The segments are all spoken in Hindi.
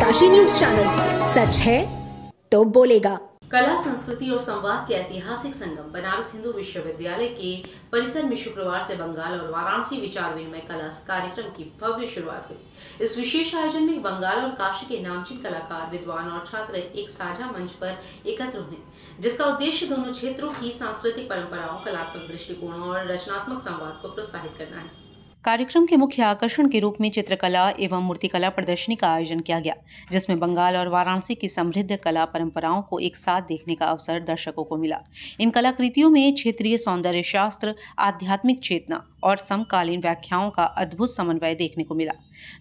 काशी न्यूज चैनल, सच है तो बोलेगा। कला, संस्कृति और संवाद के ऐतिहासिक संगम बनारस हिंदू विश्वविद्यालय के परिसर में शुक्रवार से बंगाल और वाराणसी विचार विनिमय कला कार्यक्रम की भव्य शुरुआत हुई। इस विशेष आयोजन में बंगाल और काशी के नामचीन कलाकार, विद्वान और छात्र एक साझा मंच पर एकत्र हुए, जिसका उद्देश्य दोनों क्षेत्रों की सांस्कृतिक परंपराओं, कलात्मक दृष्टिकोणों और रचनात्मक संवाद को प्रोत्साहित करना है। कार्यक्रम के मुख्य आकर्षण के रूप में चित्रकला एवं मूर्तिकला प्रदर्शनी का आयोजन किया गया, जिसमें बंगाल और वाराणसी की समृद्ध कला परंपराओं को एक साथ देखने का अवसर दर्शकों को मिला। इन कलाकृतियों में क्षेत्रीय सौंदर्य शास्त्र, आध्यात्मिक चेतना और समकालीन व्याख्याओं का अद्भुत समन्वय देखने को मिला।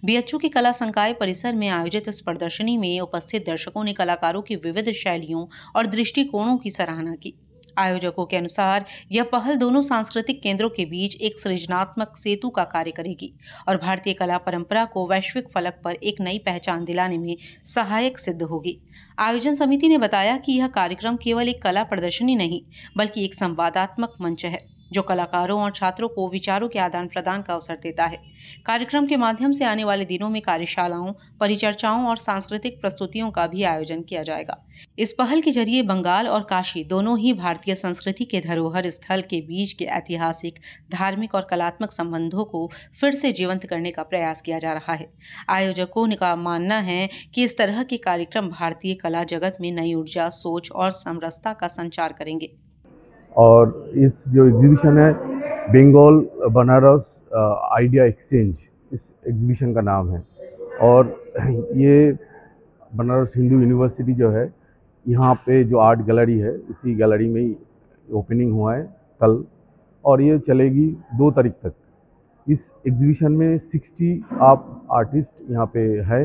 बीएचयू के कला संकाय परिसर में आयोजित इस प्रदर्शनी में उपस्थित दर्शकों ने कलाकारों की विविध शैलियों और दृष्टिकोणों की सराहना की। आयोजकों के अनुसार यह पहल दोनों सांस्कृतिक केंद्रों के बीच एक सृजनात्मक सेतु का कार्य करेगी और भारतीय कला परंपरा को वैश्विक फलक पर एक नई पहचान दिलाने में सहायक सिद्ध होगी। आयोजन समिति ने बताया कि यह कार्यक्रम केवल एक कला प्रदर्शनी नहीं, बल्कि एक संवादात्मक मंच है, जो कलाकारों और छात्रों को विचारों के आदान प्रदान का अवसर देता है। कार्यक्रम के माध्यम से आने वाले दिनों में कार्यशालाओं, परिचर्चाओं और सांस्कृतिक प्रस्तुतियों का भी आयोजन किया जाएगा। इस पहल के जरिए बंगाल और काशी दोनों ही भारतीय संस्कृति के धरोहर स्थल के बीच के ऐतिहासिक, धार्मिक और कलात्मक संबंधों को फिर से जीवंत करने का प्रयास किया जा रहा है। आयोजकों का मानना है कि इस तरह के कार्यक्रम भारतीय कला जगत में नई ऊर्जा, सोच और समरसता का संचार करेंगे। और इस जो एग्जीबिशन है, बंगाल बनारस आइडिया एक्सचेंज, इस एग्जीबिशन का नाम है। और ये बनारस हिंदू यूनिवर्सिटी जो है, यहाँ पे जो आर्ट गैलरी है, इसी गैलरी में ही ओपनिंग हुआ है कल, और ये चलेगी 2 तारीख तक। इस एग्जीबिशन में 60 आर्टिस्ट यहाँ पे है,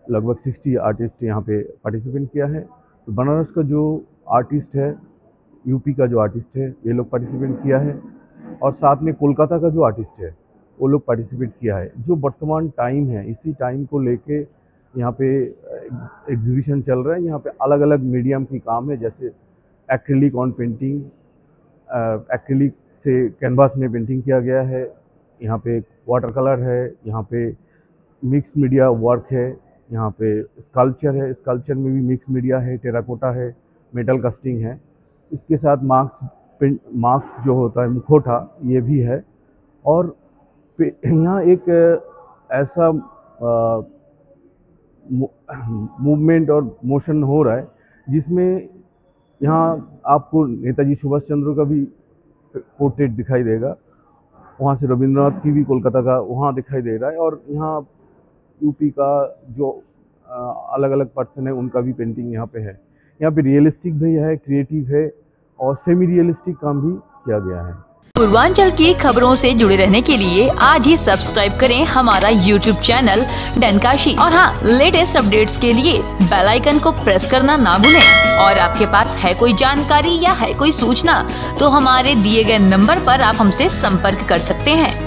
लगभग 60 आर्टिस्ट यहाँ पे पार्टिसिपेट किया है। तो बनारस का जो आर्टिस्ट है, यूपी का जो आर्टिस्ट है, ये लोग पार्टिसिपेट किया है, और साथ में कोलकाता का जो आर्टिस्ट है, वो लोग पार्टिसिपेट किया है। जो वर्तमान टाइम है, इसी टाइम को लेके यहाँ पे एग्जीबिशन चल रहा है। यहाँ पे अलग अलग मीडियम की काम है, जैसे एक्रिलिक ऑन पेंटिंग, एक्रिलिक से कैनवास में पेंटिंग किया गया है, यहाँ पे वाटर कलर है, यहाँ पे मिक्स मीडिया वर्क है, यहाँ पे स्कल्पचर है, स्कल्पचर में भी मिक्स मीडिया है, टेराकोटा है, मेटल कास्टिंग है। इसके साथ मार्क्स जो होता है, मुखौटा, ये भी है। और यहाँ एक ऐसा मूवमेंट और मोशन हो रहा है, जिसमें यहाँ आपको नेताजी सुभाष चंद्र का भी पोर्ट्रेट दिखाई देगा, वहाँ से रविंद्रनाथ की भी कोलकाता का वहाँ दिखाई दे रहा है, और यहाँ यूपी का जो अलग अलग पर्सन है, उनका भी पेंटिंग यहाँ पे है। यहाँ पे रियलिस्टिक भी है, क्रिएटिव है, और सेमी रियलिस्टिक काम भी किया गया है। पूर्वांचल की खबरों से जुड़े रहने के लिए आज ही सब्सक्राइब करें हमारा YouTube चैनल डनकाशी, और हाँ, लेटेस्ट अपडेट्स के लिए बेल आइकन को प्रेस करना ना भूलें। और आपके पास है कोई जानकारी या है कोई सूचना, तो हमारे दिए गए नंबर पर आप हमसे संपर्क कर सकते हैं।